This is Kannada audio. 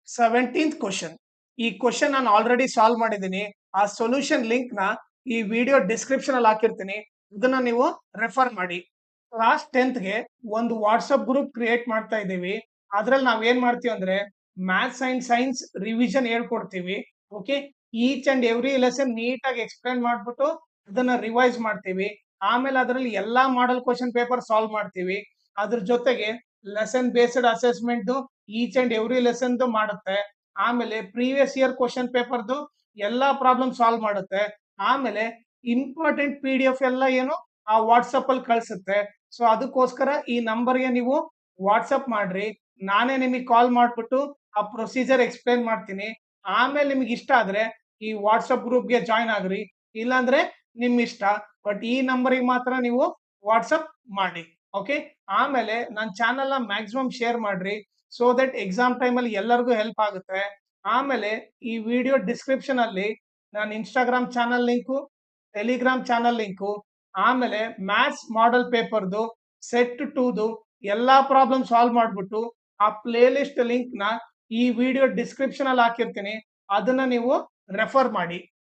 17th question. ಈ ಕ್ವಶನ್ ನಾನು ಆಲ್ರೆಡಿ ಸಾಲ್ವ್ ಮಾಡಿದ್ದೀನಿ. ಆ ಸೊಲ್ಯೂಷನ್ ಲಿಂಕ್ ನ ಈ ವಿಡಿಯೋ ಡಿಸ್ಕ್ರಿಪ್ಷನ್ ಅಲ್ಲಿ ಹಾಕಿರ್ತೀನಿ. ಇದನ್ನ ನೀವು ರೆಫರ್ ಮಾಡಿ. ಕ್ಲಾಸ್ 10th ಗೆ ಒಂದು ವಾಟ್ಸ್ಆಪ್ ಗ್ರೂಪ್ ಕ್ರಿಯೇಟ್ ಮಾಡ್ತಾ ಇದ್ದೀವಿ. ಅದ್ರಲ್ಲಿ ನಾವ್ ಏನ್ ಮಾಡ್ತೀವಿ ಅಂದ್ರೆ ಮ್ಯಾಥ್ಸ್ ಅಂಡ್ ಸೈನ್ಸ್ ರಿವಿಷನ್ ಹೇಳ್ಕೊಡ್ತೀವಿ. Okay, each and every lesson ನೀಟಾಗಿ ಎಕ್ಸ್ಪ್ಲೈನ್ ಮಾಡ್ಬಿಟ್ಟು ಅದನ್ನ ರಿವೈಸ್ ಮಾಡ್ತೀವಿ. ಆಮೇಲೆ ಅದರಲ್ಲಿ ಎಲ್ಲಾ ಮಾಡಲ್ ಕ್ವಶನ್ ಪೇಪರ್ ಸಾಲ್ವ್ ಮಾಡ್ತೀವಿ. ಅದ್ರ ಜೊತೆಗೆ lesson based assessment each and every lesson ಮಾಡುತ್ತೆ. ಆಮೇಲೆ ಪ್ರೀವಿಯಸ್ ಇಯರ್ ಕ್ವಶನ್ ಪೇಪರ್ದು ಎಲ್ಲಾ ಪ್ರಾಬ್ಲಮ್ ಸಾಲ್ವ್ ಮಾಡುತ್ತೆ. ಆಮೇಲೆ ಇಂಪಾರ್ಟೆಂಟ್ PDF ಎಲ್ಲ ಏನು ಆ ವಾಟ್ಸಪ್ ಅಲ್ಲಿ ಕಳ್ಸುತ್ತೆ. ಸೊ ಅದಕ್ಕೋಸ್ಕರ ಈ ನಂಬರ್ಗೆ ನೀವು ವಾಟ್ಸಪ್ ಮಾಡ್ರಿ. ನಾನೇ ನಿಮಗೆ ಕಾಲ್ ಮಾಡ್ಬಿಟ್ಟು ಆ ಪ್ರೊಸೀಜರ್ ಎಕ್ಸ್ಪ್ಲೈನ್ ಮಾಡ್ತೀನಿ. ಆಮೇಲೆ ನಿಮ್ಗೆ ಇಷ್ಟ ಆದ್ರೆ ಈ ವಾಟ್ಸಪ್ ಗ್ರೂಪ್ಗೆ ಜಾಯ್ನ್ ಆಗ್ರಿ. ಇಲ್ಲಾಂದ್ರೆ ನಿಮ್ ಇಷ್ಟ. ಬಟ್ ಈ ನಂಬರಿಗೆ ಮಾತ್ರ ನೀವು ವಾಟ್ಸಪ್ ಮಾಡಿ. ಓಕೆ, ಆಮೇಲೆ ನನ್ನ ಚಾನಲ್ ನ ಮ್ಯಾಕ್ಸಿಮಮ್ ಶೇರ್ ಮಾಡ್ರಿ. ಸೊ ದಟ್ ಎಕ್ಸಾಮ್ ಟೈಮ್ ಅಲ್ಲಿ ಎಲ್ಲರಿಗೂ ಹೆಲ್ಪ್ ಆಗುತ್ತೆ. ಆಮೇಲೆ ಈ ವಿಡಿಯೋ ಡಿಸ್ಕ್ರಿಪ್ಷನ್ ಅಲ್ಲಿ ನಾನು Instagram channel link, Telegram channel link, ಆಮೇಲೆ ಮ್ಯಾಥ್ಸ್ ಮಾಡೆಲ್ ಪೇಪರ್ದು ಸೆಟ್ 2ದು ಎಲ್ಲಾ ಪ್ರಾಬ್ಲಮ್ ಸಾಲ್ವ್ ಮಾಡ್ಬಿಟ್ಟು ಆ ಪ್ಲೇ ಲಿಸ್ಟ್ ಲಿಂಕ್ ನ ಈ ವಿಡಿಯೋ ಡಿಸ್ಕ್ರಿಪ್ಷನ್ ಅಲ್ಲಿ ಹಾಕಿರ್ತೀನಿ. ಅದನ್ನ ನೀವು ರೆಫರ್ ಮಾಡಿ.